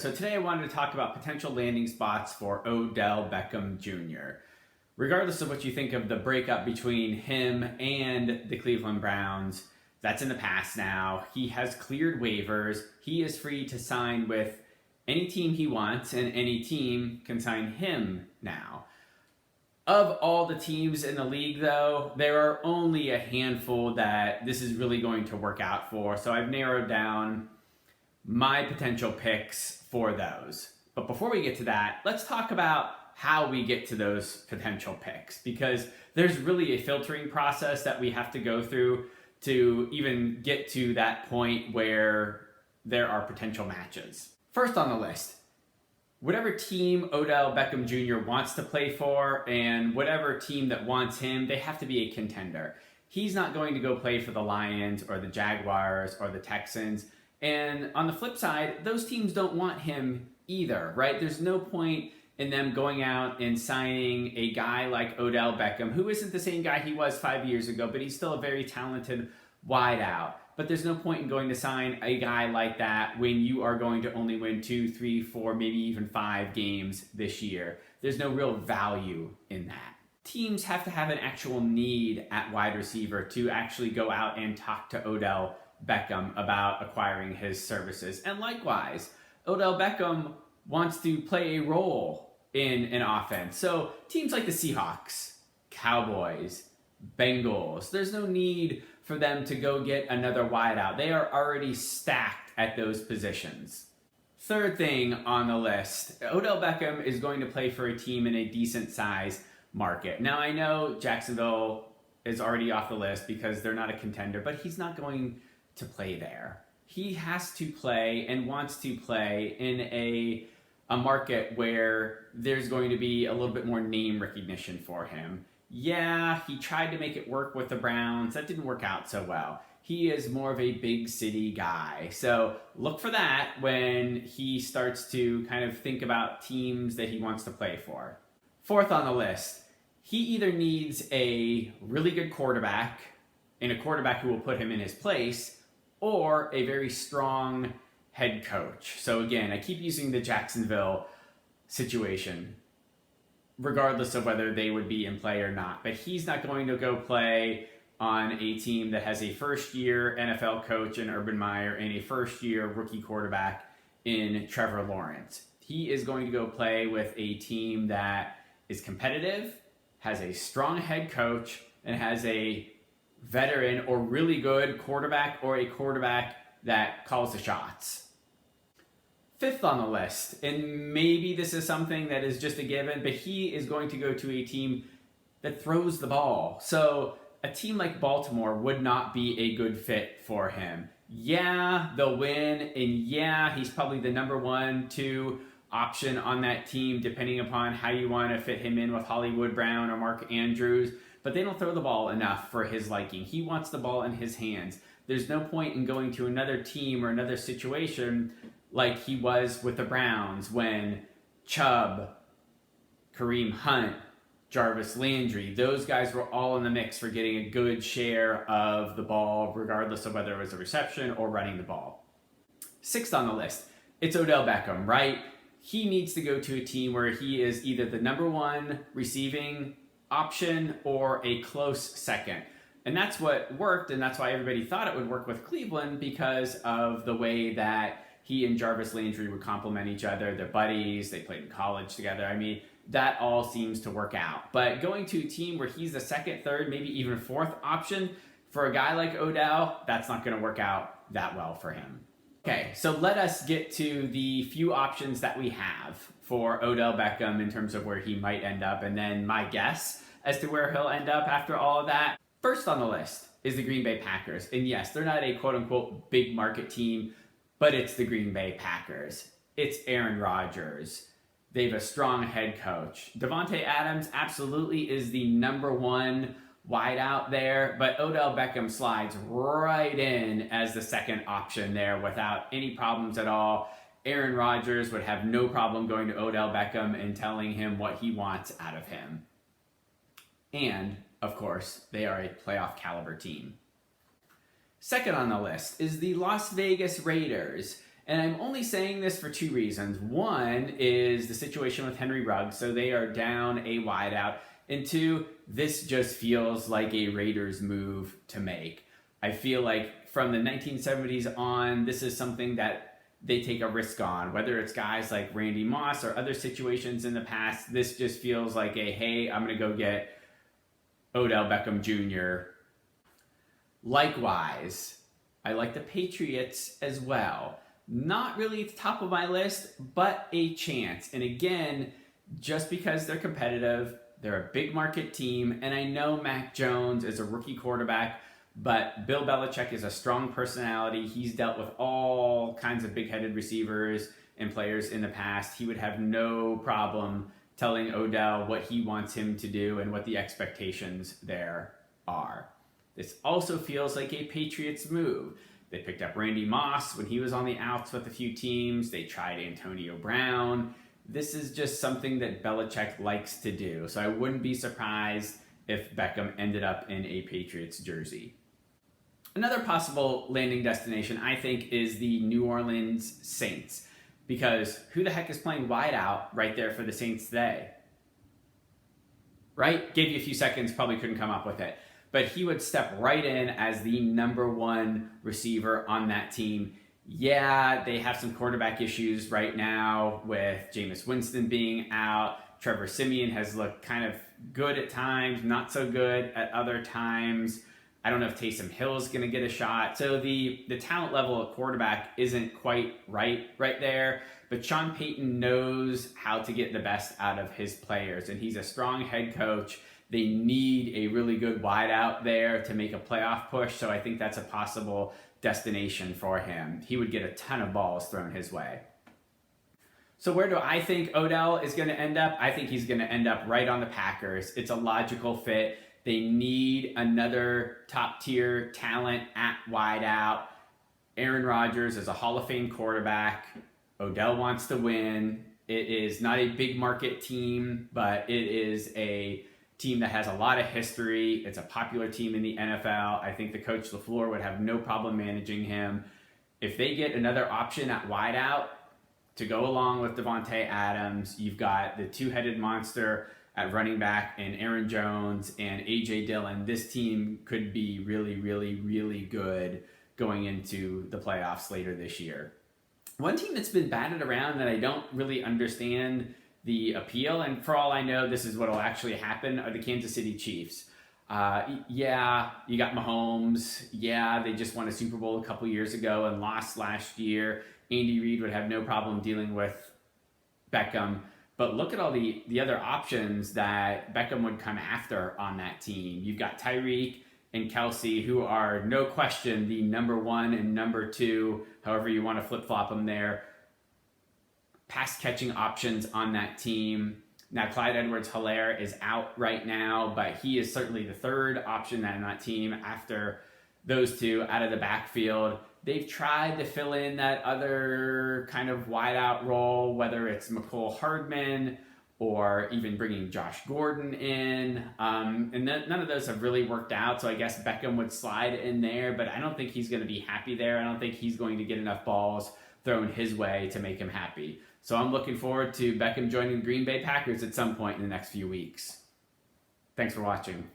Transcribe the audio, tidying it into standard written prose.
So today I wanted to talk about potential landing spots for Odell Beckham Jr. Regardless of what you think of the breakup between him and the Cleveland Browns, that's in the past now. He has cleared waivers. He is free to sign with any team he wants, and any team can sign him now. Of all the teams in the league, though, there are only a handful that this is really going to work out for. So I've narrowed down my potential picks for those. But before we get to that, let's talk about how we get to those potential picks, because there's really a filtering process that we have to go through to even get to that point where there are potential matches. First on the list, whatever team Odell Beckham Jr. wants to play for and whatever team that wants him, they have to be a contender. He's not going to go play for the Lions or the Jaguars or the Texans. And on the flip side, those teams don't want him either, right? There's no point in them going out and signing a guy like Odell Beckham, who isn't the same guy he was 5 years ago, but he's still a very talented wideout. But there's no point in going to sign a guy like that when you are going to only win 2, 3, 4, maybe even 5 games this year. There's no real value in that. Teams have to have an actual need at wide receiver to actually go out and talk to Odell Beckham about acquiring his services. And likewise, Odell Beckham wants to play a role in an offense. So teams like the Seahawks, Cowboys, Bengals, there's no need for them to go get another wideout. They are already stacked at those positions. Third thing on the list, Odell Beckham is going to play for a team in a decent size market. Now I know Jacksonville is already off the list because they're not a contender, but he's not going to play there. He has to play and wants to play in a market where there's going to be a little bit more name recognition for him. Yeah, he tried to make it work with the Browns. That didn't work out so well. He is more of a big city guy. So look for that when he starts to kind of think about teams that he wants to play for. Fourth on the list, he either needs a really good quarterback and a quarterback who will put him in his place, or a very strong head coach. So again, I keep using the Jacksonville situation, regardless of whether they would be in play or not. But he's not going to go play on a team that has a first-year NFL coach in Urban Meyer and a first-year rookie quarterback in Trevor Lawrence. He is going to go play with a team that is competitive, has a strong head coach, and has a veteran or really good quarterback, or a quarterback that calls the shots. Fifth on the list, and maybe this is something that is just a given, but he is going to go to a team that throws the ball. So a team like Baltimore would not be a good fit for him. Yeah, they'll win, and yeah, he's probably the number 1, 2 option on that team, depending upon how you want to fit him in with Hollywood Brown or Mark Andrews. But they don't throw the ball enough for his liking. He wants the ball in his hands. There's no point in going to another team or another situation like he was with the Browns when Chubb, Kareem Hunt, Jarvis Landry, those guys were all in the mix for getting a good share of the ball, regardless of whether it was a reception or running the ball. Sixth on the list, it's Odell Beckham, right? He needs to go to a team where he is either the number 1 receiving option or a close second. And that's what worked, and that's why everybody thought it would work with Cleveland, because of the way that he and Jarvis Landry would complement each other. They're buddies, they played in college together. I mean, that all seems to work out. But going to a team where he's the second, third, maybe even 4th option for a guy like Odell, that's not going to work out that well for him. Okay, so let us get to the few options that we have for Odell Beckham in terms of where he might end up, and then my guess as to where he'll end up after all of that. First on the list is the Green Bay Packers. And yes, they're not a quote-unquote big market team, but it's the Green Bay Packers. It's Aaron Rodgers. They have a strong head coach. Davante Adams absolutely is the number 1 wideout there, but Odell Beckham slides right in as the second option there without any problems at all. Aaron Rodgers would have no problem going to Odell Beckham and telling him what he wants out of him. And, of course, they are a playoff caliber team. Second on the list is the Las Vegas Raiders. And I'm only saying this for two reasons. One is the situation with Henry Ruggs, so they are down a wideout. And two, this just feels like a Raiders move to make. I feel like from the 1970s on, this is something that they take a risk on. Whether it's guys like Randy Moss or other situations in the past, this just feels like a, hey, I'm going to go get Odell Beckham Jr. Likewise, I like the Patriots as well. Not really at the top of my list, but a chance. And again, just because they're competitive, they're a big market team, and I know Mac Jones is a rookie quarterback, but Bill Belichick is a strong personality. He's dealt with all kinds of big-headed receivers and players in the past. He would have no problem telling Odell what he wants him to do and what the expectations there are. This also feels like a Patriots move. They picked up Randy Moss when he was on the outs with a few teams. They tried Antonio Brown. This is just something that Belichick likes to do. So I wouldn't be surprised if Beckham ended up in a Patriots jersey. Another possible landing destination, I think, is the New Orleans Saints. Because who the heck is playing wideout right there for the Saints today? Right? Gave you a few seconds, probably couldn't come up with it. But he would step right in as the number one receiver on that team. Yeah, they have some quarterback issues right now with Jameis Winston being out. Trevor Siemian has looked kind of good at times, not so good at other times. I don't know if Taysom Hill is going to get a shot. So the talent level at quarterback isn't quite right there. But Sean Payton knows how to get the best out of his players. And he's a strong head coach. They need a really good wideout there to make a playoff push. So I think that's a possible destination for him. He would get a ton of balls thrown his way. So where do I think Odell is going to end up? I think he's going to end up right on the Packers. It's a logical fit. They need another top-tier talent at wideout. Aaron Rodgers is a Hall of Fame quarterback. Odell wants to win. It is not a big market team, but it is a team that has a lot of history. It's a popular team in the NFL. I think the coach LaFleur would have no problem managing him. If they get another option at wideout to go along with Devontae Adams, you've got the two-headed monster at running back and Aaron Jones and A.J. Dillon. This team could be really, really, really good going into the playoffs later this year. One team that's been batted around that I don't really understand the appeal, and for all I know, this is what will actually happen, are the Kansas City Chiefs. Yeah, you got Mahomes. Yeah, they just won a Super Bowl a couple years ago and lost last year. Andy Reid would have no problem dealing with Beckham. But look at all the other options that Beckham would come after on that team. You've got Tyreek and Kelsey, who are no question the number one and number two, however you want to flip-flop them there, pass-catching options on that team. Now, Clyde Edwards-Helaire is out right now, but he is certainly the third option on that team after those two out of the backfield. They've tried to fill in that other kind of wideout role, whether it's McCole Hardman or even bringing Josh Gordon in. And none of those have really worked out, so I guess Beckham would slide in there, but I don't think he's going to be happy there. I don't think he's going to get enough balls thrown his way to make him happy. So I'm looking forward to Beckham joining the Green Bay Packers at some point in the next few weeks. Thanks for watching.